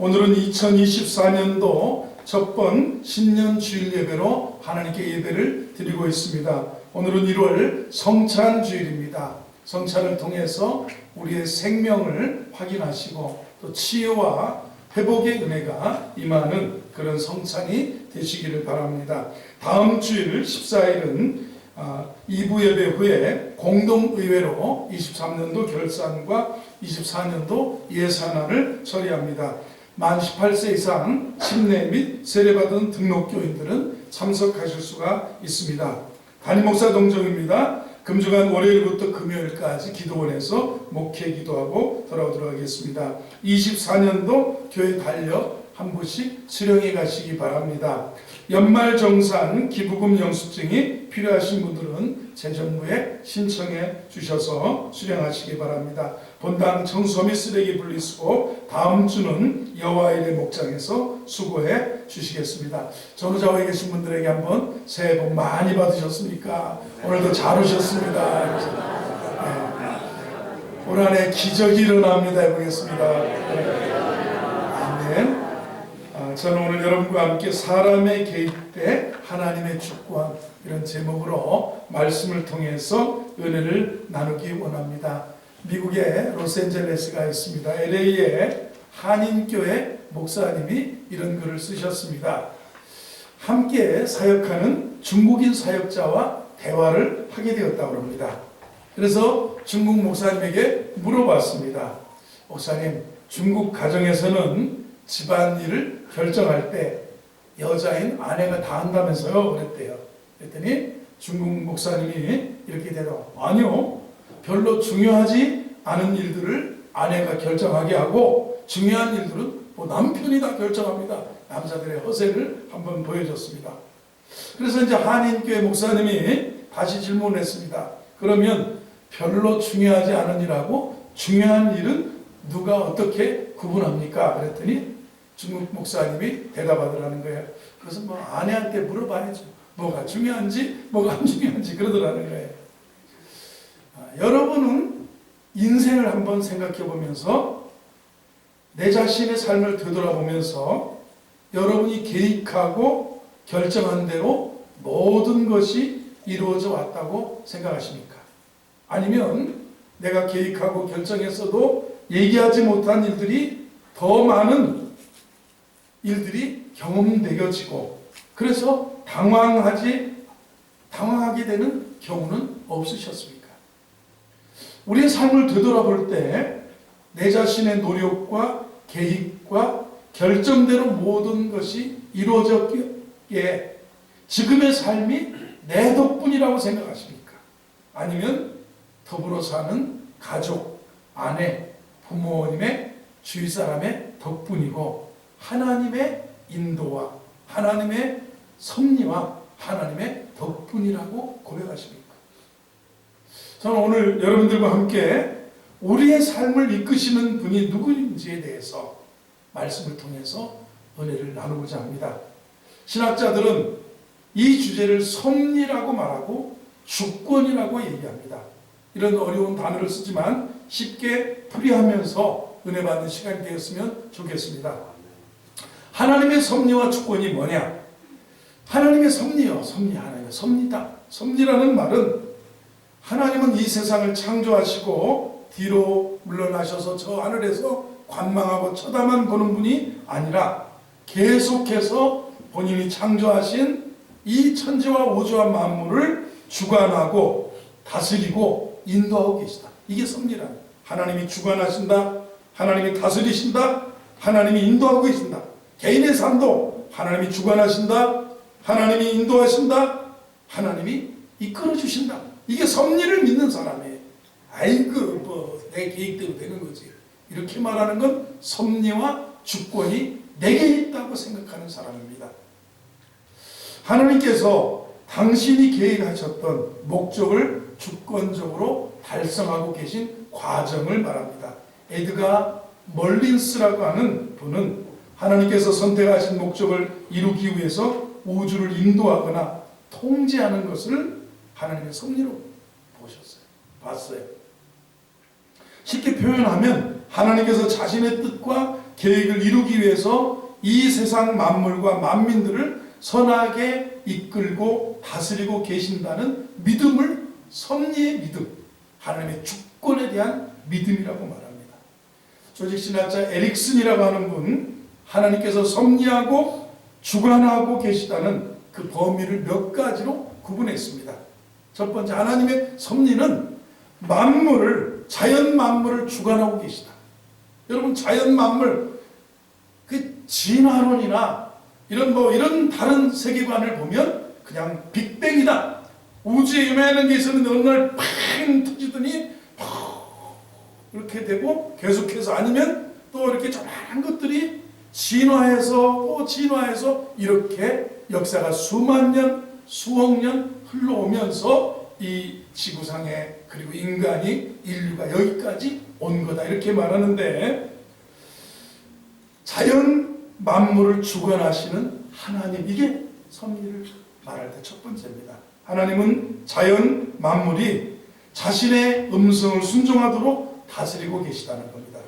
오늘은 2024년도 첫번 신년 주일 예배로 하나님께 예배를 드리고 있습니다. 오늘은 1월 성찬 주일입니다. 성찬을 통해서 우리의 생명을 확인하시고 또 치유와 회복의 은혜가 임하는 그런 성찬이 되시기를 바랍니다. 다음 주일 14일은 2부 예배 후에 공동의회로 23년도 결산과 24년도 예산안을 처리합니다. 만 18세 이상 침례 및 세례받은 등록교인들은 참석하실 수가 있습니다. 담임목사 동정입니다. 금주간 월요일부터 금요일까지 기도원에서 목회 기도하고 돌아오도록 하겠습니다. 24년도 교회 달력 한 부씩 수령해 가시기 바랍니다. 연말정산 기부금 영수증이 필요하신 분들은 재정부에 신청해 주셔서 수령하시기 바랍니다. 본당 청소 및 쓰레기 분리수거 다음 주는 여호와의 목장에서 수고해 주시겠습니다. 전후좌우에 계신 분들에게 한번 새해 복 많이 받으셨습니까? 오늘도 잘 오셨습니다. 네. 올 한해 기적이 일어납니다. 해보겠습니다. 네. 아멘. 저는 오늘 여러분과 함께 사람의 개입 하나님의 주권 이런 제목으로 말씀을 통해서 은혜를 나누기 원합니다. 미국의 로스앤젤레스가 있습니다. LA의 한인교회 목사님이 이런 글을 쓰셨습니다. 함께 사역하는 중국인 사역자와 대화를 하게 되었다고 합니다. 그래서 중국 목사님에게 물어봤습니다. 목사님, 중국 가정에서는 집안일을 결정할 때 여자인 아내가 다 한다면서요? 그랬대요. 그랬더니 중국 목사님이 이렇게 대답, 아니요, 별로 중요하지 않은 일들을 아내가 결정하게 하고 중요한 일들은 뭐 남편이 다 결정합니다. 남자들의 허세를 한번 보여줬습니다. 그래서 이제 한인교회 목사님이 다시 질문했습니다. 그러면 별로 중요하지 않은 일하고 중요한 일은 누가 어떻게 구분합니까? 그랬더니 중국 목사님이 대답하더라는 거예요. 그래서 뭐 아내한테 물어봐야죠. 뭐가 중요한지 뭐가 안 중요한지 그러더라는 거예요. 여러분은 인생을 한번 생각해 보면서 내 자신의 삶을 되돌아보면서 여러분이 계획하고 결정한 대로 모든 것이 이루어져 왔다고 생각하십니까? 아니면 내가 계획하고 결정했어도 얘기하지 못한 일들이 더 많은 일들이 경험되어지고 그래서 당황하게 되는 경우는 없으셨습니까? 우리의 삶을 되돌아볼 때 내 자신의 노력과 계획과 결정대로 모든 것이 이루어졌기에 지금의 삶이 내 덕분이라고 생각하십니까? 아니면 더불어 사는 가족, 아내, 부모님의 주위 사람의 덕분이고 하나님의 인도와 하나님의 섭리와 하나님의 덕분이라고 고백하십니까? 저는 오늘 여러분들과 함께 우리의 삶을 이끄시는 분이 누구인지에 대해서 말씀을 통해서 은혜를 나누고자 합니다. 신학자들은 이 주제를 섭리라고 말하고 주권이라고 얘기합니다. 이런 어려운 단어를 쓰지만 쉽게 풀이하면서 은혜 받는 시간이 되었으면 좋겠습니다. 하나님의 섭리와 주권이 뭐냐? 하나님의 섭리요. 섭리 하나님의 섭리다. 섭리라는 말은 하나님은 이 세상을 창조하시고 뒤로 물러나셔서 저 하늘에서 관망하고 쳐다만 보는 분이 아니라 계속해서 본인이 창조하신 이 천지와 우주와 만물을 주관하고 다스리고 인도하고 계시다. 이게 섭리라는 거예요. 하나님이 주관하신다. 하나님이 다스리신다. 하나님이 인도하고 계신다. 개인의 삶도 하나님이 주관하신다. 하나님이 인도하신다. 하나님이 이끌어주신다. 이게 섭리를 믿는 사람이에요. 아이고 내 계획대로 되는 거지. 이렇게 말하는 건 섭리와 주권이 내게 있다고 생각하는 사람입니다. 하나님께서 당신이 계획하셨던 목적을 주권적으로 달성하고 계신 과정을 말합니다. 에드가 멀린스라고 하는 분은 하나님께서 선택하신 목적을 이루기 위해서 우주를 인도하거나 통제하는 것을 하나님의 섭리로 봤어요. 쉽게 표현하면 하나님께서 자신의 뜻과 계획을 이루기 위해서 이 세상 만물과 만민들을 선하게 이끌고 다스리고 계신다는 믿음을, 섭리의 믿음, 하나님의 주권에 대한 믿음이라고 말합니다. 조직신학자 에릭슨이라고 하는 분, 하나님께서 섭리하고 주관하고 계시다는 그 범위를 몇 가지로 구분했습니다. 첫 번째, 하나님의 섭리는 만물을, 자연 만물을 주관하고 계시다. 여러분, 자연 만물, 그 진화론이나 이런 다른 세계관을 보면 그냥 빅뱅이다. 우주에 요만한 게 있었는데 어느 날 팡 터지더니 이렇게 되고, 계속해서 아니면 또 이렇게 조그마한 것들이 진화해서 또 진화해서 이렇게 역사가 수만 년, 수억 년 흘러오면서 이 지구상에, 그리고 인간이, 인류가 여기까지 온 거다, 이렇게 말하는데, 자연 만물을 주관하시는 하나님, 이게 섭리를 말할 때 첫 번째입니다. 하나님은 자연 만물이 자신의 음성을 순종하도록 다스리고 계시다는 겁니다.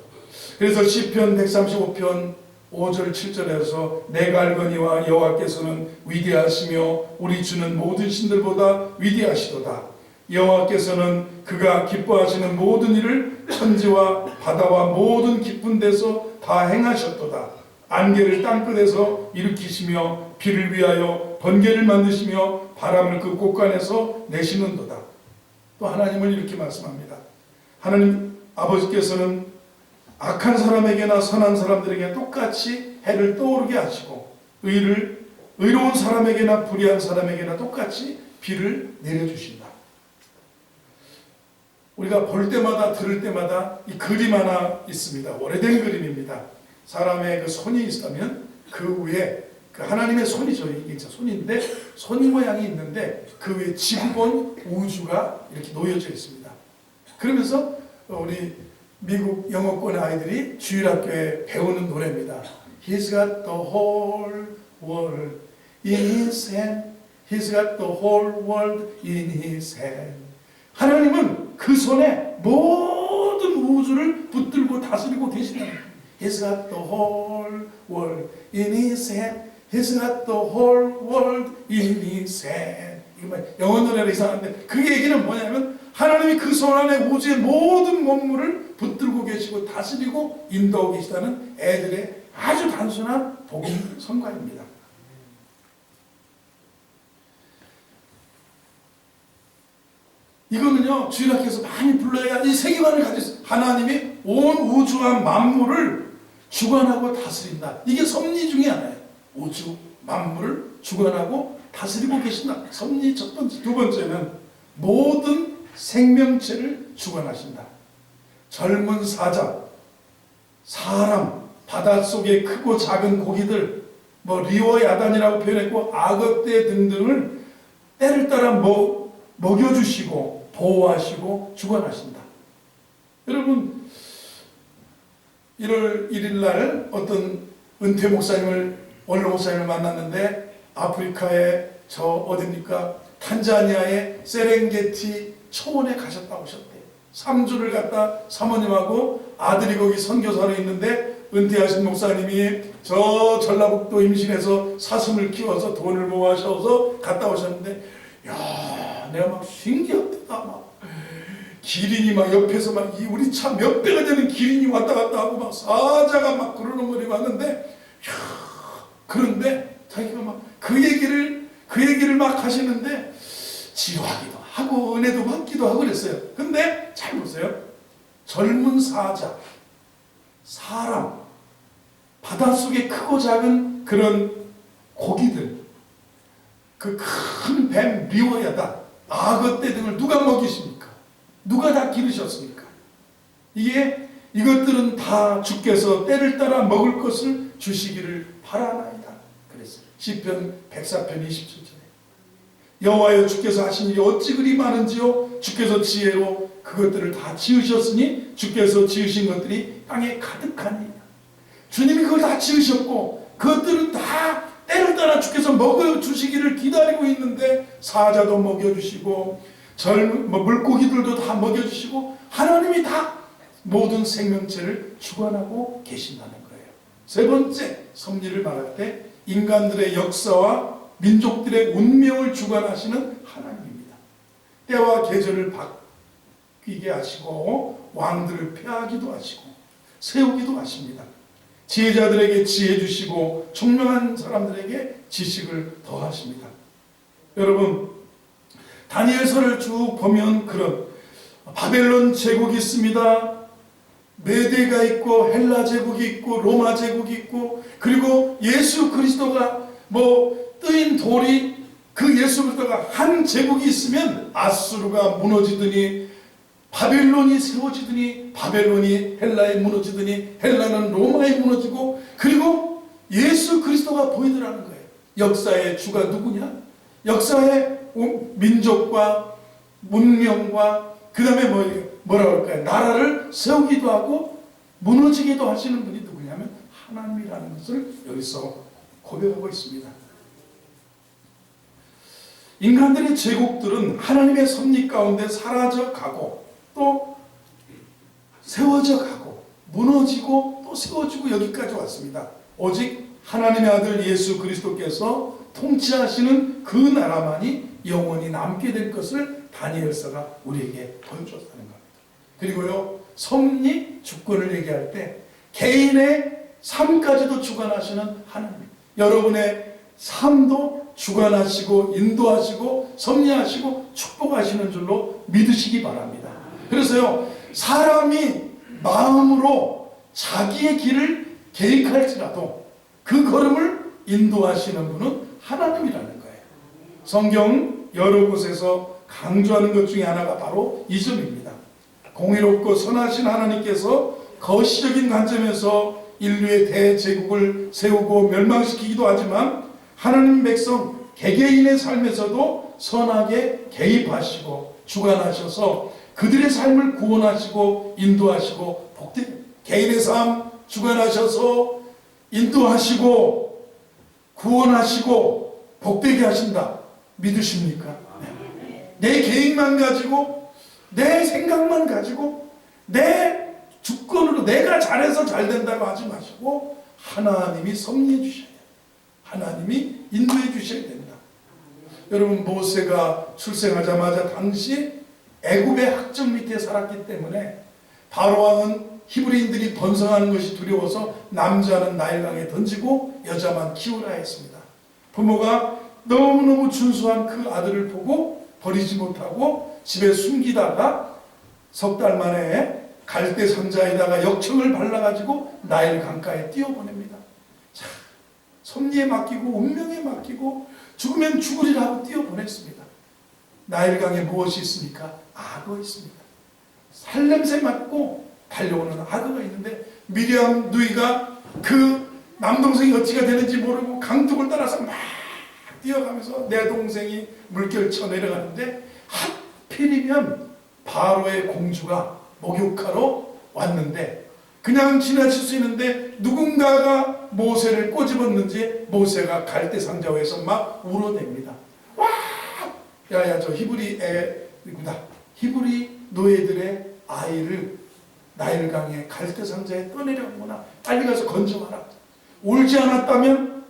그래서 시편 135편 5절 7절에서 내가 알거니와 여호와께서는 위대하시며 우리 주는 모든 신들보다 위대하시도다. 여호와께서는 그가 기뻐하시는 모든 일을 천지와 바다와 모든 깊은 데서 다 행하셨도다. 안개를 땅끝에서 일으키시며 비를 위하여 번개를 만드시며 바람을 그 곳간에서 내시는도다. 또 하나님은 이렇게 말씀합니다. 하나님 아버지께서는 악한 사람에게나 선한 사람들에게 똑같이 해를 떠오르게 하시고 의로운 사람에게나 불의한 사람에게나 똑같이 비를 내려주신다. 우리가 볼 때마다 들을 때마다 이 그림 하나 있습니다. 오래된 그림입니다. 사람의 그 손이 있다면 그 위에 그 하나님의 손이죠. 이게 손인데 손이 모양이 있는데 그 위에 지구본 우주가 이렇게 놓여져 있습니다. 그러면서 우리 미국 영어권 아이들이 주일학교에 배우는 노래입니다. He's got the whole world in his hand. He's got the whole world in his hand. 하나님은 그 손에 모든 우주를 붙들고 다스리고 계시다는 거예요. He's got the whole world in his hand. He's got the whole world in his hand. 영어 노래로 이상한데 그 얘기는 뭐냐면 하나님이 그 손 안에 우주의 모든 만물을 붙들고 계시고 다스리고 인도하고 계시다는 애들의 아주 단순한 복음 선과입니다. 이거는요, 주일학교에서 많이 불러야 이 세계관을 가지고 있어요. 하나님이 온 우주와 만물을 주관하고 다스린다. 이게 섭리 중에 하나예요. 우주 만물을 주관하고 다스리고 계신다. 섭리 첫 번째. 두 번째는 모든 생명체를 주관하신다. 젊은 사자, 사람, 바닷속의 크고 작은 고기들, 리어 야단이라고 표현했고 악어떼 등등을 때를 따라 먹여주시고 보호하시고 주관하신다. 여러분, 1월 1일 날 어떤 은퇴 목사님을, 원로 목사님을 만났는데 아프리카의 어딥니까? 탄자니아의 세렝게티 초원에 가셨다고 하셨대요. 3주를 갔다 사모님하고 아들이 거기 선교사로 있는데 은퇴하신 목사님이 저 전라북도 임신해서 사슴을 키워서 돈을 모아셔서 갔다 오셨는데, 야, 내가 막 신기하다. 막 기린이 막 옆에서 막 우리 차 몇 배가 되는 기린이 왔다 갔다 하고 막 사자가 막 그러는거리 왔는데, 그런데 자기가 막 그 얘기를 막 하시는데 지루하기도 하고 은혜도 받기도 하고 그랬어요. 근데 잘 보세요. 젊은 사자, 사람, 바닷속에 크고 작은 그런 고기들, 그 큰 뱀, 리워야다, 악어떼 등을 누가 먹이십니까? 누가 다 기르셨습니까? 이것들은 다 주께서 때를 따라 먹을 것을 주시기를 바라나이다. 그랬어요. 시편 104편 27절에 여호와여 주께서 하신 일이 어찌 그리 많은지요. 주께서 지혜로 그것들을 다 지으셨으니 주께서 지으신 것들이 땅에 가득하니. 주님이 그걸 다 지으셨고 그것들은 다 때를 따라 주께서 먹여주시기를 기다리고 있는데, 사자도 먹여주시고 물고기들도 다 먹여주시고 하나님이 다 모든 생명체를 주관하고 계신다는 거예요. 세 번째 섭리를 말할 때 인간들의 역사와 민족들의 운명을 주관하시는 하나님입니다. 때와 계절을 바뀌게 하시고 왕들을 폐하기도 하시고 세우기도 하십니다. 지혜자들에게 지혜 주시고 총명한 사람들에게 지식을 더하십니다. 여러분, 다니엘서를 쭉 보면 그런 바벨론 제국이 있습니다. 메대가 있고 헬라 제국이 있고 로마 제국이 있고, 그리고 예수 그리스도가 뜨인 돌이, 그 예수 그리스도가 한 제국이 있으면 아수르가 무너지더니 바벨론이 세워지더니 바벨론이 헬라에 무너지더니 헬라는 로마에 무너지고, 그리고 예수 그리스도가 보이더라는 거예요. 역사의 주가 누구냐? 역사의 민족과 문명과 그 다음에 뭐라 그럴까요? 나라를 세우기도 하고 무너지기도 하시는 분이 누구냐면 하나님이라는 것을 여기서 고백하고 있습니다. 인간들의 제국들은 하나님의 섭리 가운데 사라져가고 또 세워져 가고 무너지고 또 세워지고 여기까지 왔습니다. 오직 하나님의 아들 예수 그리스도께서 통치하시는 그 나라만이 영원히 남게 될 것을 다니엘서가 우리에게 보여줬다는 겁니다. 그리고요, 섭리 주권을 얘기할 때 개인의 삶까지도 주관하시는 하나님, 여러분의 삶도 주관하시고 인도하시고 섭리하시고 축복하시는 줄로 믿으시기 바랍니다. 그래서요, 사람이 마음으로 자기의 길을 계획할지라도 그 걸음을 인도하시는 분은 하나님이라는 거예요. 성경 여러 곳에서 강조하는 것 중에 하나가 바로 이 점입니다. 공의롭고 선하신 하나님께서 거시적인 관점에서 인류의 대제국을 세우고 멸망시키기도 하지만 하나님 백성 개개인의 삶에서도 선하게 개입하시고 주관하셔서 그들의 삶을 구원하시고 인도하시고 개인의 삶 주관하셔서 인도하시고 구원하시고 복되게 하신다. 믿으십니까? 내 계획만 가지고 내 생각만 가지고 내 주권으로 내가 잘해서 잘 된다고 하지 마시고 하나님이 섭리해 주셔야 돼요. 하나님이 인도해 주셔야 된다. 여러분, 모세가 출생하자마자 당시 애굽의 학정 밑에 살았기 때문에 바로왕은 히브리인들이 번성하는 것이 두려워서 남자는 나일강에 던지고 여자만 키우라 했습니다. 부모가 너무너무 준수한 그 아들을 보고 버리지 못하고 집에 숨기다가 석 달 만에 갈대 상자에다가 역청을 발라가지고 나일 강가에 띄워보냅니다. 자, 섭리에 맡기고 운명에 맡기고 죽으면 죽으리라 하고 띄워보냈습니다. 나일강에 무엇이 있습니까? 악어 있습니다. 살냄새 맡고 달려오는 악어가 있는데 미리암 누이가 그 남동생이 어찌가 되는지 모르고 강둑을 따라서 막 뛰어가면서 내 동생이 물결 쳐 내려가는데 하필이면 바로의 공주가 목욕하러 왔는데 그냥 지나칠 수 있는데 누군가가 모세를 꼬집었는지 모세가 갈대 상자 위에서 막 울어댑니다. 와! 야야, 저 히브리 노예들의 아이를 나일강에 갈대 상자에 떠내려오구나. 빨리 가서 건져와라. 울지 않았다면,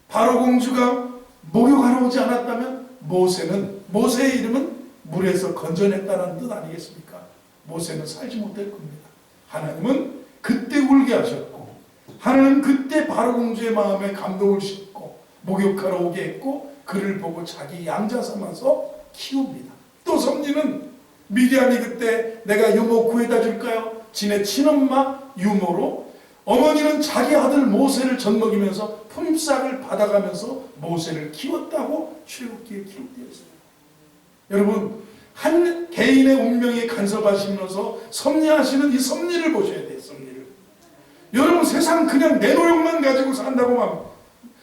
바로 공주가 목욕하러 오지 않았다면 모세의 이름은 물에서 건져냈다는 뜻 아니겠습니까? 모세는 살지 못할 겁니다. 하나님은 그때 울게 하셨고, 하나님은 그때 바로 공주의 마음에 감동을 싣고 목욕하러 오게 했고 그를 보고 자기 양자 삼아서 키웁니다. 또 섭리는 미디안이 그때 내가 유모 구해다 줄까요? 지네 친엄마 유모로 어머니는 자기 아들 모세를 젖먹이면서 품삯을 받아가면서 모세를 키웠다고 출애굽기에 기록되어 있습니다. 여러분, 한 개인의 운명에 간섭하시면서 섭리하시는 이 섭리를 보셔야 돼요. 섭리를. 여러분, 세상 그냥 내 노력만 가지고 산다고 하면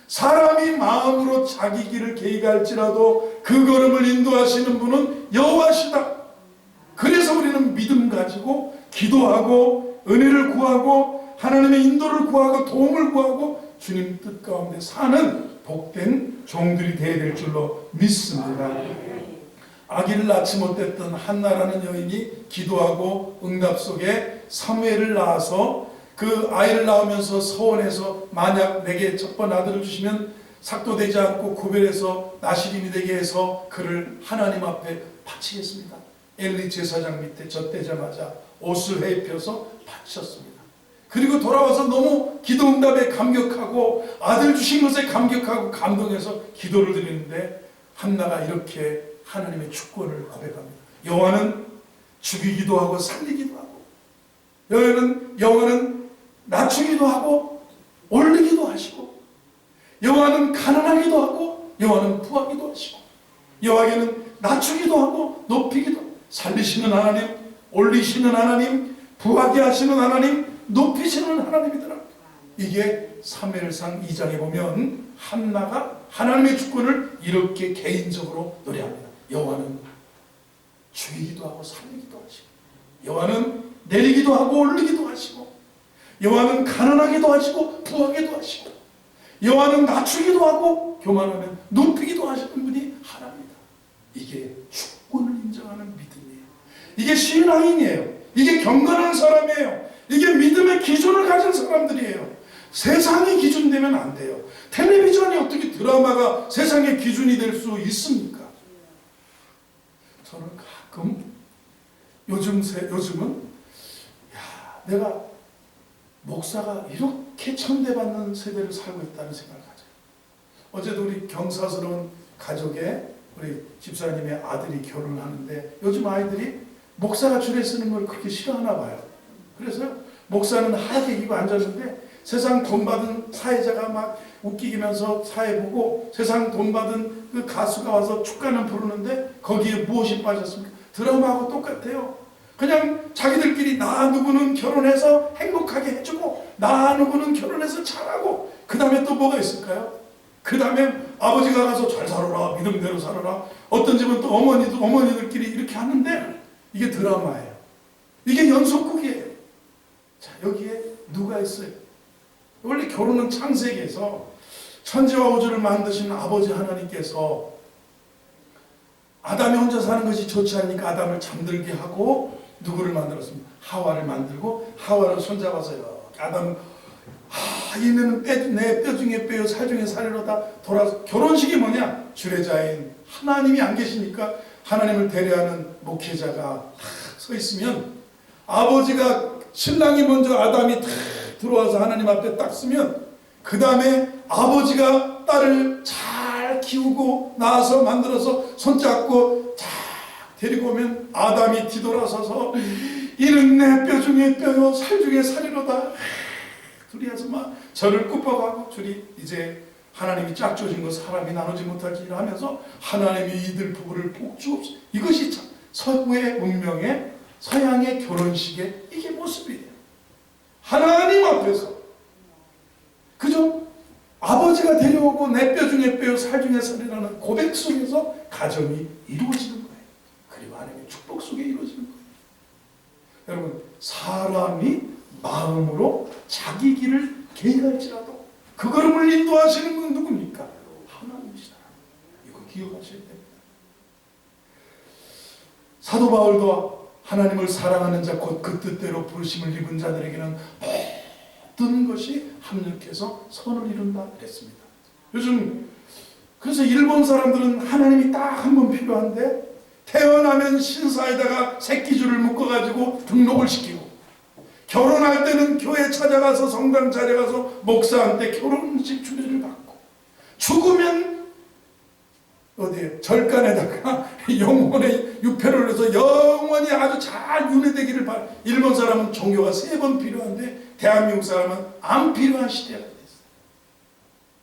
사람이 마음으로 자기 길을 계획할지라도 그 걸음을 인도하시는 분은 여호와시다. 그래서 우리는 믿음 가지고 기도하고 은혜를 구하고 하나님의 인도를 구하고 도움을 구하고 주님 뜻 가운데 사는 복된 종들이 되어야 될 줄로 믿습니다. 아기를 낳지 못했던 한나라는 여인이 기도하고 응답 속에 사무엘을 낳아서 그 아이를 낳으면서 서원해서 만약 내게 첫 번 아들을 주시면 삭도되지 않고 구별해서 나시린이 되게 해서 그를 하나님 앞에 바치겠습니다. 엘리 제사장 밑에 젖대자마자 옷을 헤입혀서 바쳤습니다. 그리고 돌아와서 너무 기도 응답에 감격하고 아들 주신 것에 감격하고 감동해서 기도를 드리는데 한나가 이렇게 하나님의 주권을 고백합니다. 여호와는 죽이기도 하고 살리기도 하고 여호와는 낮추기도 하고 올리기도 하시고 여호와는 가난하기도 하고 여호와는 부하기도 하시고 여호와께는 낮추기도 하고 높이기도 하고 살리시는 하나님, 올리시는 하나님, 부하게 하시는 하나님, 높이시는 하나님이더라. 이게 사무엘상 2장에 보면 한나가 하나님의 주권을 이렇게 개인적으로 노래합니다. 여호와는 죽이기도 하고 살리기도 하시고 여호와는 내리기도 하고 올리기도 하시고 여호와는 가난하기도 하시고 부하기도 하시고 여호와는 낮추기도 하고 교만하면 높이기도 하시는 분이 하나님이다. 이게 주권을 인정하는 믿음이에요. 이게 신앙인이에요. 이게 경건한 사람이에요. 이게 믿음의 기준을 가진 사람들이에요. 세상이 기준되면 안 돼요. 텔레비전이 어떻게 드라마가 세상의 기준이 될 수 있습니까? 저는 가끔 요즘은 내가 목사가 이렇게 천대받는 세대를 살고 있다는 생각을 가져요. 어제도 우리 경사스러운 가족에 우리 집사님의 아들이 결혼하는데 요즘 아이들이 목사가 주례 쓰는 걸 그렇게 싫어하나 봐요. 그래서 목사는 하얗게 입고 앉았는데 세상 돈 받은 사회자가 막 웃기면서 사회 보고 세상 돈 받은 그 가수가 와서 축가는 부르는데 거기에 무엇이 빠졌습니까? 드라마하고 똑같아요. 그냥 자기들끼리 나 누구는 결혼해서 행복하게 해주고 나 누구는 결혼해서 잘하고 그 다음에 또 뭐가 있을까요? 그 다음에 아버지가 가서 잘 살아라 믿음대로 살아라 어떤 집은 또 어머니들끼리 이렇게 하는데 이게 드라마예요. 이게 연속극이에요. 자 여기에 누가 있어요? 원래 결혼은 창세기에서 천지와 우주를 만드신 아버지 하나님께서 아담이 혼자 사는 것이 좋지 않으니까 아담을 잠들게 하고 누구를 만들었습니까? 하와를 만들고 하와를 손잡아서요. 아담 얘는 내 뼈 중에 뼈요 살 중에 살이로다 돌아서 결혼식이 뭐냐? 주례자인 하나님이 안 계시니까 하나님을 대리하는 목회자가 서 있으면 아버지가 신랑이 먼저 아담이 탁 들어와서 하나님 앞에 딱 쓰면 그 다음에 아버지가 딸을 잘 키우고 낳아서 만들어서 손잡고 탁 데리고 오면 아담이 뒤돌아서서 이는 내 뼈 중에 뼈요 살 중에 살이로다 둘이 해서 막 저를 굽어가고 둘이 이제 하나님이 짝져진 것 사람이 나누지 못할지 하면서 하나님이 이들 부부를 복주옵소서. 이것이 참 서구의 문명의 서양의 결혼식의 이게 모습이에요. 하나님 앞에서 그죠? 아버지가 데려오고 내 뼈 중에 뼈요 살 중에 살이라는 고백 속에서 가정이 이루어지는 거예요. 그리고 하나님의 축복 속에 이루어지는 거예요. 여러분 사람이 마음으로 자기 길을 계획할지라도 그 걸음을 인도하시는 분은 누굽니까? 하나님이시다. 이거 기억하셔야 됩니다. 사도 바울도 하나님을 사랑하는 자 곧 그 뜻대로 부르심을 입은 자들에게는 모든 것이 합력해서 선을 이룬다 그랬습니다. 요즘 그래서 일본 사람들은 하나님이 딱 한 번 필요한데 태어나면 신사에다가 새끼줄을 묶어가지고 등록을 시키고 결혼할 때는 교회 찾아가서 성당 찾아가서 목사한테 결혼식 주례를 받고 죽으면 어디에 절간에다가 영혼의 유패를 해서 영원히 아주 잘 윤회되기를 바라. 일본 사람은 종교가 3번 필요한데 대한민국 사람은 안 필요한 시대가 됐어요.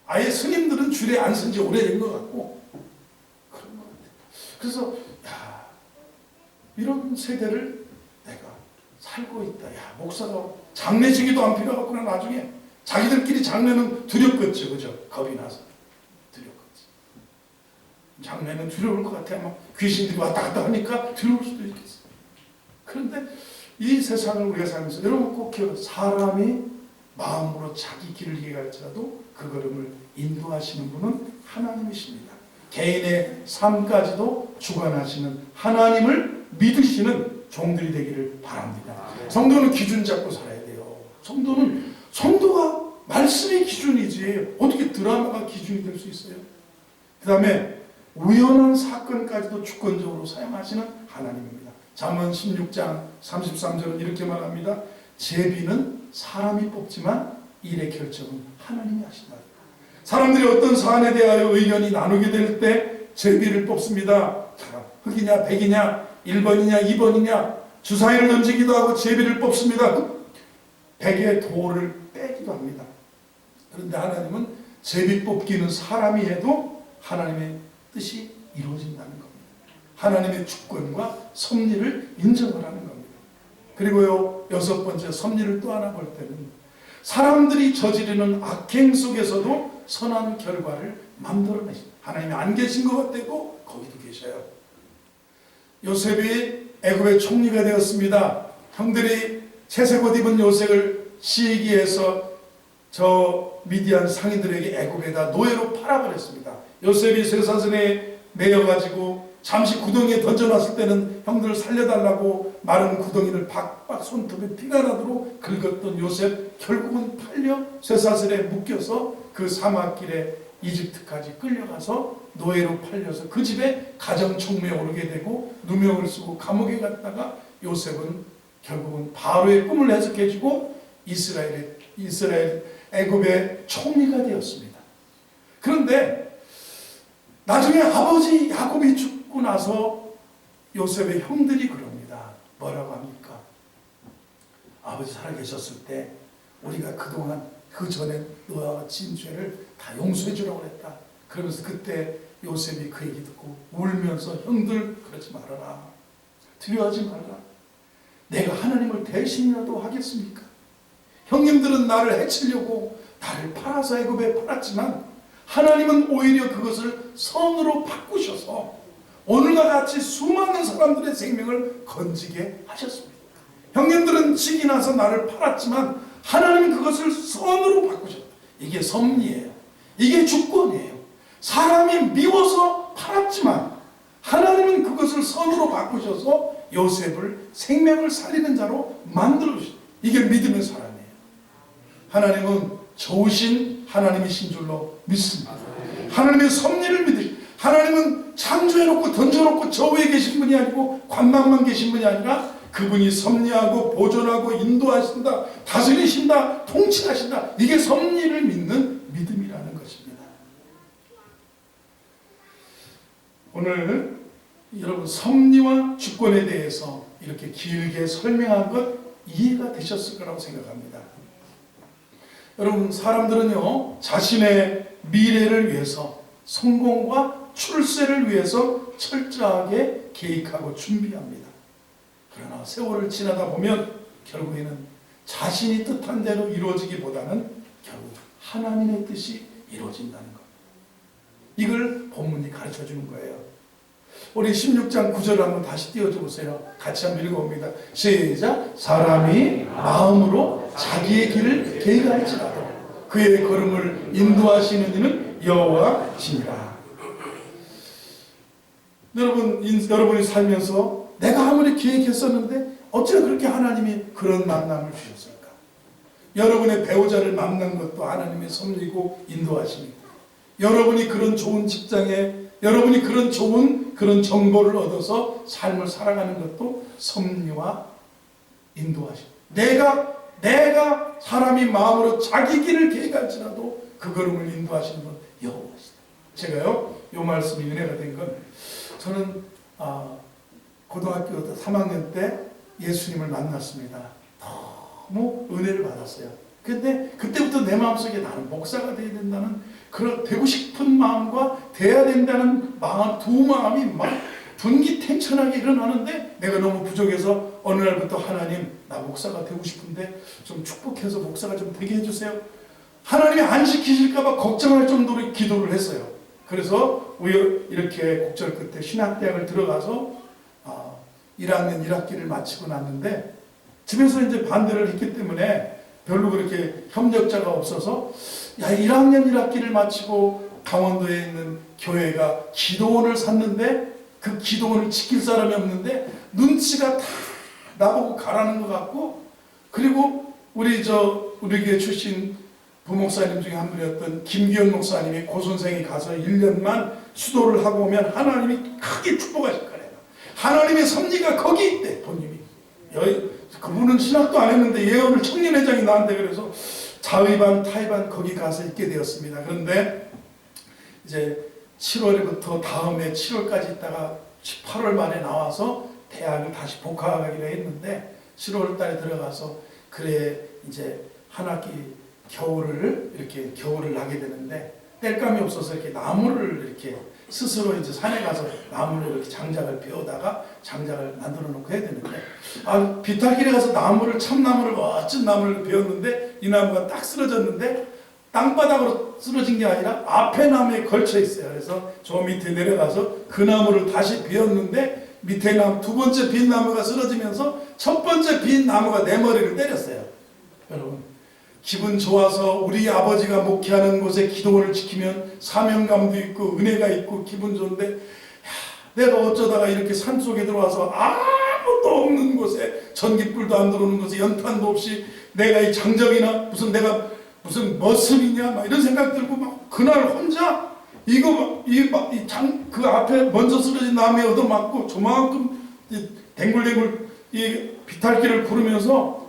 아예 스님들은 주례 안 쓴 지 오래된 것 같고 그런 것 같아요. 그래서 이런 세대를 내가 살고 있다. 목사가 장례식이도 안 필요하구나. 나중에 자기들끼리 장례는 두렵겠죠. 그죠? 겁이 나서 두렵겠지. 장례는 두려울 것 같아. 막 귀신들이 왔다 갔다 하니까 두려울 수도 있겠어. 그런데 이 세상을 우리가 살면서 여러분 꼭 기억하세요. 사람이 마음으로 자기 길을 이해할지라도 그 걸음을 인도하시는 분은 하나님이십니다. 개인의 삶까지도 주관하시는 하나님을 믿으시는 종들이 되기를 바랍니다. 성도는 기준 잡고 살아야 돼요. 성도가 말씀이 기준이지 어떻게 드라마가 기준이 될 수 있어요? 그 다음에 우연한 사건까지도 주권적으로 사용하시는 하나님입니다. 잠언 16장 33절은 이렇게 말합니다. 제비는 사람이 뽑지만 일의 결정은 하나님이 하신다. 사람들이 어떤 사안에 대하여 의견이 나누게 될 때 제비를 뽑습니다. 흑이냐 백이냐 1번이냐 2번이냐 주사위를 던지기도 하고 제비를 뽑습니다. 백의 돌을 빼기도 합니다. 그런데 하나님은 제비 뽑기는 사람이 해도 하나님의 뜻이 이루어진다는 겁니다. 하나님의 주권과 섭리를 인정하라는 겁니다. 그리고요, 여섯 번째 섭리를 또 하나 볼 때는 사람들이 저지르는 악행 속에서도 선한 결과를 만들어내십니다. 하나님이 안 계신 것 같아도 거기도 계셔요. 요셉이 애굽의 총리가 되었습니다. 형들이 채색 옷 입은 요셉을 시기해서 저 미디안 상인들에게 애굽에다 노예로 팔아버렸습니다. 요셉이 쇠사슬에 매여가지고 잠시 구덩이에 던져놨을 때는 형들을 살려달라고 마른 구덩이를 박박 손톱에 피가 나도록 긁었던 요셉, 결국은 팔려 쇠사슬에 묶여서 그 사막길에 이집트까지 끌려가서 노예로 팔려서 그 집에 가정총무에 오르게 되고 누명을 쓰고 감옥에 갔다가 요셉은 결국은 바로의 꿈을 해석해주고 이스라엘 애굽의 총리가 되었습니다. 그런데 나중에 아버지 야곱이 죽고 나서 요셉의 형들이 그럽니다. 뭐라고 합니까? 아버지 살아계셨을 때 우리가 그동안 그 전에 너와 진 죄를 다 용서해 주라고 했다. 그러면서 그때 요셉이 그 얘기 듣고 울면서 형들 그러지 말아라. 두려워하지 말라. 내가 하나님을 대신이라도 하겠습니까? 형님들은 나를 해치려고 나를 팔아서 애굽에 팔았지만 하나님은 오히려 그것을 선으로 바꾸셔서 오늘과 같이 수많은 사람들의 생명을 건지게 하셨습니다. 형님들은 지기 나서 나를 팔았지만 하나님은 그것을 선으로 바꾸셨다. 이게 섭리예요. 이게 주권이에요. 사람이 미워서 팔았지만 하나님은 그것을 선으로 바꾸셔서 요셉을 생명을 살리는 자로 만들어 주셨다. 이게 믿음의 사람이에요. 하나님은 좋으신 하나님이신 줄로 믿습니다. 하나님의 섭리를 믿으시. 하나님은 창조해놓고 던져놓고 저 위에 계신 분이 아니고 관망만 계신 분이 아니라 그분이 섭리하고 보존하고 인도하신다, 다스리신다, 통치하신다. 이게 섭리를 믿는 믿음이라는 것입니다. 오늘 여러분 섭리와 주권에 대해서 이렇게 길게 설명한 것 이해가 되셨을 거라고 생각합니다. 여러분 사람들은요 자신의 미래를 위해서 성공과 출세를 위해서 철저하게 계획하고 준비합니다. 그러나 세월을 지나다 보면 결국에는 자신이 뜻한 대로 이루어지기보다는 결국 하나님의 뜻이 이루어진다는 것. 이걸 본문이 가르쳐주는 거예요. 우리 16장 9절을 한번 다시 띄워줘 보세요. 같이 한번 읽어봅니다. 시작. 사람이 마음으로 자기의 길을 계획할지라도 그의 걸음을 인도하시는 이는 여호와시니라. 여러분이 살면서 내가 아무리 계획했었는데 어찌나 그렇게 하나님이 그런 만남을 주셨을까? 여러분의 배우자를 만난 것도 하나님의 섭리고 인도하십니다. 여러분이 그런 좋은 직장에 여러분이 그런 좋은 그런 정보를 얻어서 삶을 살아가는 것도 섭리와 인도하십니다. 내가 사람이 마음으로 자기 길을 계획할지라도 그 걸음을 인도하시는 분 여호와시다. 제가요 이 말씀이 은혜가 된 건 저는 고등학교 3학년 때 예수님을 만났습니다. 너무 은혜를 받았어요. 근데 그때부터 내 마음속에 나는 목사가 되어야 된다는 그런 되고 싶은 마음과 돼야 된다는 마음, 두 마음이 막 분기탱천하게 일어나는데 내가 너무 부족해서 어느 날부터 하나님 나 목사가 되고 싶은데 좀 축복해서 목사가 좀 되게 해주세요. 하나님이 안 시키실까 봐 걱정할 정도로 기도를 했어요. 그래서 이렇게 곡절 끝에 신학대학을 들어가서 1학년 1학기를 마치고 났는데 집에서 이제 반대를 했기 때문에 별로 그렇게 협력자가 없어서 1학년 1학기를 마치고 강원도에 있는 교회가 기도원을 샀는데 그 기도원을 지킬 사람이 없는데 눈치가 다 나보고 가라는 것 같고 그리고 우리 교회 출신 부목사님 중에 한 분이었던 김기현 목사님이 고선생이 가서 1년만 수도를 하고 오면 하나님이 크게 축복하실 거래요. 하나님의 섭리가 거기 있대. 본인이 그분은 신학도 안 했는데 예언을 청년회장이 나한테 그래서 자의반 타의반 거기 가서 있게 되었습니다. 그런데 이제 7월부터 다음에 7월까지 있다가 8월 말에 나와서 대학을 다시 복학하기로 했는데 7월 달에 들어가서 그래 이제 한 학기 겨울을 나게 되는데 땔감이 없어서 이렇게 나무를 이렇게 스스로 이제 산에 가서 나무를 이렇게 장작을 베어다가 장작을 만들어 놓고 해야 되는데 비탈길에 가서 참나무를 멋진 나무를 베었는데 이 나무가 딱 쓰러졌는데 땅바닥으로 쓰러진 게 아니라 앞에 나무에 걸쳐 있어요. 그래서 저 밑에 내려가서 그 나무를 다시 베었는데 밑에 두 번째 빈 나무가 쓰러지면서 첫 번째 빈 나무가 내 머리를 때렸어요. 여러분, 기분 좋아서 우리 아버지가 목회하는 곳에 기도원을 지키면 사명감도 있고 은혜가 있고 기분 좋은데 내가 어쩌다가 이렇게 산속에 들어와서 아무것도 없는 곳에 전기불도 안 들어오는 곳에 연탄도 없이 내가 이 장작이나 내가 무슨 머슴이냐 막 이런 생각 들고 막 그날 혼자 그 앞에 먼저 쓰러진 나무에 얻어맞고 저만큼 댕굴댕굴 이 비탈길을 구르면서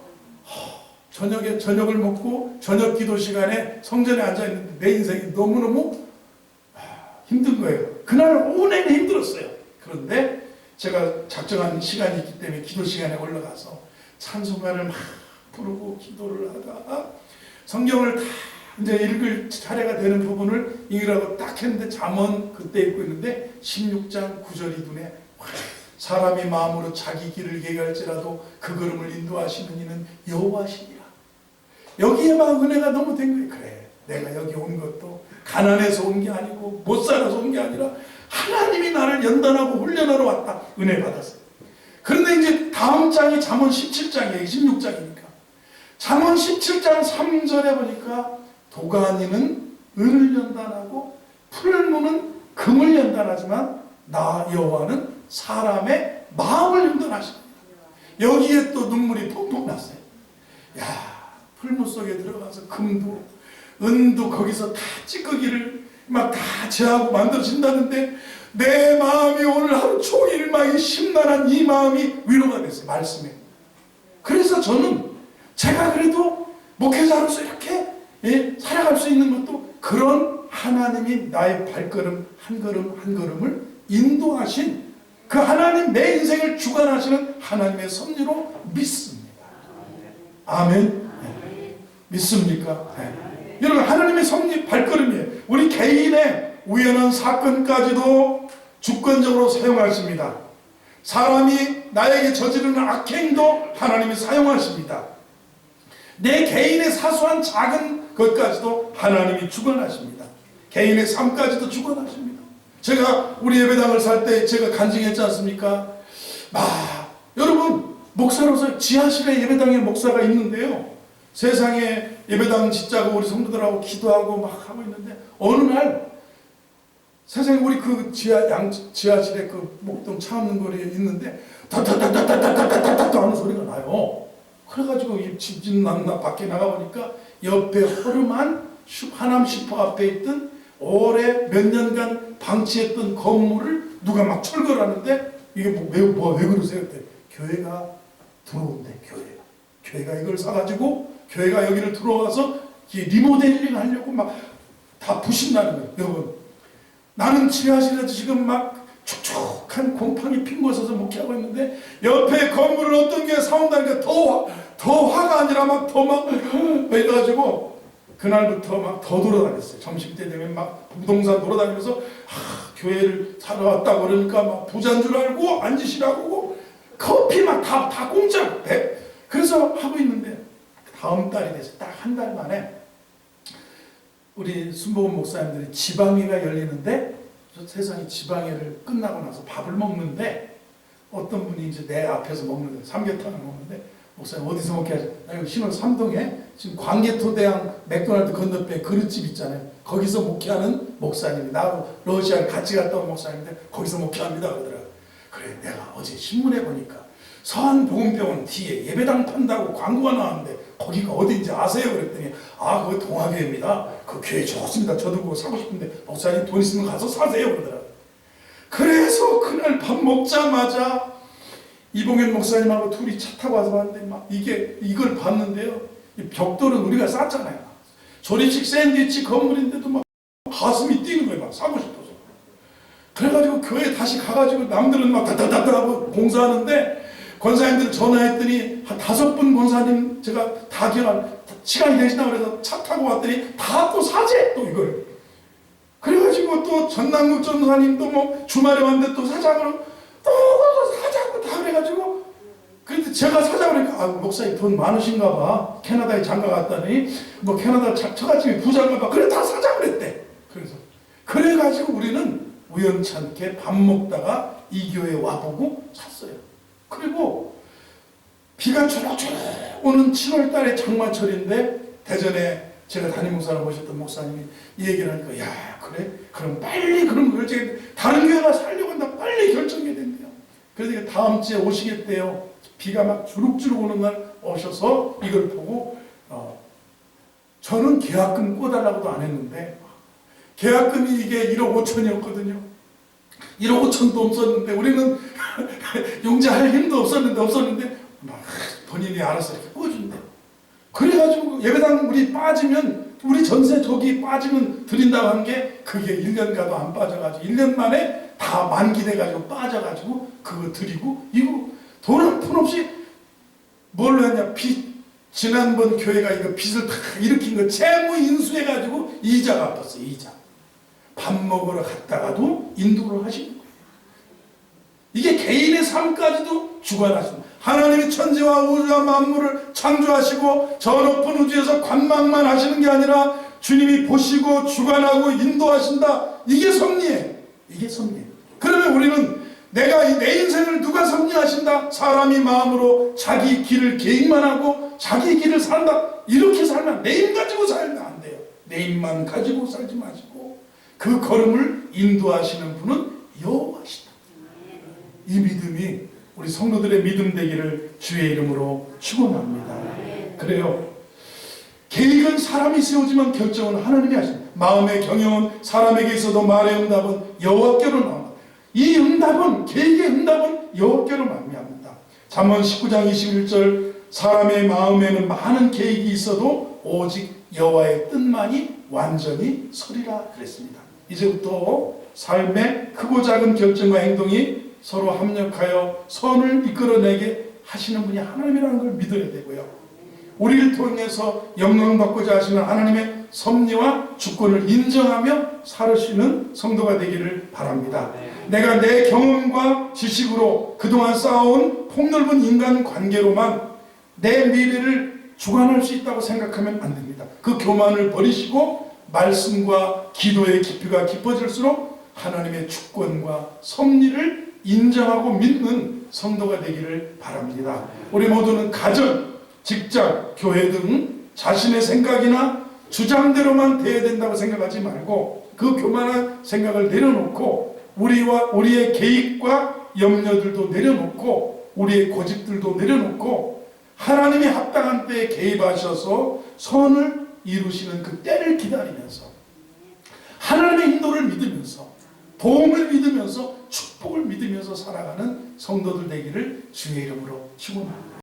저녁을 먹고 저녁 기도 시간에 성전에 앉아있는데 내 인생이 너무너무 힘든 거예요. 그날 온내내 힘들었어요. 그런데 제가 작정한 시간이 있기 때문에 기도 시간에 올라가서 찬송가를 막 부르고 기도를 하다가 성경을 다 이제 읽을 차례가 되는 부분을 읽으라고 딱 했는데 잠언 그때 읽고 있는데 16장 9절이 눈에 사람이 마음으로 자기 길을 계획할지라도 그 걸음을 인도하시는 이는 여호와시니라. 여기에 막 은혜가 너무 된 거예요. 그래, 내가 여기 온 것도 가난해서 온 게 아니고 못 살아서 온 게 아니라 하나님이 나를 연단하고 훈련하러 왔다. 은혜 받았어요. 그런데 이제 다음 장이 잠언 17장이에요. 16장이니까. 잠언 17장 3절에 보니까 도가니는 을을 연단하고 풀무는 금을 연단하지만 나 여호와는 사람의 마음을 연단하십니다. 여기에 또 눈물이 펑펑 났어요. 야, 풀무 속에 들어가서 금도 은도 거기서 다 찌꺼기를 막 다 제하고 만들어진다는데 내 마음이 오늘 하루 종일 막 심란한 이 마음이 위로가 됐어요. 말씀에. 그래서 저는 제가 그래도 목회자로서 이렇게 살아갈 수 있는 것도 그런 하나님이 나의 발걸음 한 걸음 한 걸음을 인도하신 그 하나님 내 인생을 주관하시는 하나님의 섭리로 믿습니다. 아멘. 네. 믿습니까? 네. 여러분, 하나님의 섭리 발걸음이에요. 우리 개인의 우연한 사건까지도 주권적으로 사용하십니다. 사람이 나에게 저지르는 악행도 하나님이 사용하십니다. 내 개인의 사소한 작은 것까지도 하나님이 주관하십니다. 개인의 삶까지도 주관하십니다. 제가 우리 예배당을 살 때 제가 간증했지 않습니까? 여러분, 목사로서 지하실에 예배당에 목사가 있는데요. 세상에 예배당 짓자고 우리 성도들하고 기도하고 막 하고 있는데 어느 날 세상에 우리 그 지하실에 그 목동 차 없는 거리에 있는데 다다다다다다다다다 하는 소리가 나요. 그래가지고 이 집 밖에 나가보니까 옆에 허름한 하남 슈퍼 앞에 있던 오래 몇 년간 방치했던 건물을 누가 막 철거를 하는데 이게 왜 그러세요? 그때 교회가 들어온대. 교회가 이걸 사가지고 교회가 여기를 들어와서 리모델링 하려고 막 다 부신다는 거예요. 여러분, 나는 지하실에서 지금 막 축축한 곰팡이 핀 곳에서 목회하고 있는데 옆에 건물을 어떤 게 사온다니까 더 화가 아니라 이래가지고 그날부터 막 더 돌아다녔어요. 점심때 되면 막 부동산 돌아다니면서 교회를 사러 왔다고 그러니까 막 부자인 줄 알고 앉으시라고 커피 막 다 공짜로. 그래서 하고 있는데 다음 달이 돼서 딱 한 달 만에 우리 순복음 목사님들이 지방회가 열리는데 세상에 지방회를 끝나고 나서 밥을 먹는데 어떤 분이 이제 내 앞에서 먹는데 삼계탕을 먹는데 목사님 어디서 먹게 하죠? 나 여기 신월 삼동에 지금 광개토대왕 맥도날드 건너편에 그릇집 있잖아요. 거기서 목회하는 목사님이 나하고 러시아를 같이 갔다 온 목사님인데 거기서 목회합니다 그러더라고요. 그래, 내가 어제 신문에 보니까 서한복음병원 뒤에 예배당 판다고 광고가 나왔는데 거기가 어딘지 아세요? 그랬더니 아, 그거 동아교회입니다. 그 교회 좋습니다. 저도 그거 사고 싶은데 목사님 돈 있으면 가서 사세요. 그러더라고요. 그래서 그날 밥 먹자마자 이봉현 목사님하고 둘이 차 타고 와서 봤는데 막 이걸 봤는데요. 이 벽돌은 우리가 쌌잖아요. 조립식 샌드위치 건물인데도 막 가슴이 뛰는 거예요. 막 사고 싶어서. 그래가지고 교회 다시 가가지고 남들은 막 다다다다 하고 봉사하는데 권사님들 전화했더니 한 5분 권사님 제가 다 기억한 시간이 되시나 그래서 차 타고 왔더니 다 또 사재 또 이걸. 그래가지고 또 전남국 전사님도 뭐 주말에 왔는데 또 사자고 또 사자고 다 그래가지고 그런데 제가 사자고 그러니까 아, 목사님 돈 많으신가 봐. 캐나다에 장가 갔다니 뭐 캐나다 처갓집이 부자인가 봐. 그래 다 사자고 그랬대. 그래가지고 우리는 우연찮게 밥 먹다가 이 교회에 와보고 샀어요. 그리고 비가 초록초록 오는 7월 달에 장마철인데 대전에 제가 담임 목사를 모셨던 목사님이 이 얘기를 하니까 야 그래? 그럼 빨리 그런 걸 다른 교회 가서 살려고 한다. 빨리 결정해야 된대요. 그래서 다음 주에 오시겠대요. 비가 막 주룩주룩 오는 날 오셔서 이걸 보고 저는 계약금 꿔달라고도 안 했는데 계약금이 이게 1억 5천이었거든요. 1억 5천도 없었는데 우리는 용자할 힘도 없었는데 막 본인이 알아서 이렇게 꿔준대요. 그래가지고 예배당 우리 빠지면 우리 전세 저기 빠지면 드린다고 한 게 그게 1년 가도 안 빠져가지고 1년 만에 다 만기돼가지고 빠져가지고 그거 드리고 이거 돈 한 푼 없이 뭘로 했냐 지난번 교회가 이거 빚을 다 일으킨 거 채무 인수해가지고 이자가 갚았어요. 이자. 밥 먹으러 갔다가도 인도를 하시는 거예요. 이게 개인의 삶까지도 주관하시는 하나님이 천지와 우주와 만물을 창조하시고 저 높은 우주에서 관망만 하시는 게 아니라 주님이 보시고 주관하고 인도하신다. 이게 섭리예요. 이게 섭리예요. 그러면 우리는 내가 내 인생을 누가 섭리하신다? 사람이 마음으로 자기 길을 계획만 하고 자기 길을 산다. 이렇게 살면 내 힘 가지고 살면 안 돼요. 내 힘만 가지고 살지 마시고 그 걸음을 인도하시는 분은 여호와시다. 이 믿음이 우리 성도들의 믿음 되기를 주의 이름으로 축원합니다. 그래요. 계획은 사람이 세우지만 결정은 하나님이 하십니다. 마음의 경영은 사람에게 있어도 말의 응답은 여호와께로 나옵니다. 이 응답은 계획의 응답은 여호와께로 말미암니다. 잠언 19장 21절 사람의 마음에는 많은 계획이 있어도 오직 여호와의 뜻만이 완전히 서리라 그랬습니다. 이제부터 삶의 크고 작은 결정과 행동이 서로 합력하여 선을 이끌어내게 하시는 분이 하나님이라는 걸 믿어야 되고요. 우리를 통해서 영광받고자 하시는 하나님의 섭리와 주권을 인정하며 살으시는 성도가 되기를 바랍니다. 내가 내 경험과 지식으로 그동안 쌓아온 폭넓은 인간관계로만 내 미래를 주관할 수 있다고 생각하면 안 됩니다. 그 교만을 버리시고 말씀과 기도의 깊이가 깊어질수록 하나님의 주권과 섭리를 인정하고 믿는 성도가 되기를 바랍니다. 우리 모두는 가정, 직장, 교회 등 자신의 생각이나 주장대로만 돼야 된다고 생각하지 말고 그 교만한 생각을 내려놓고 우리의 계획과 염려들도 내려놓고 우리의 고집들도 내려놓고 하나님이 합당한 때에 개입하셔서 선을 이루시는 그 때를 기다리면서 하나님의 인도를 믿으면서 도움을 믿으면서 축복을 믿으면서 살아가는 성도들 되기를 주의 이름으로 축원합니다.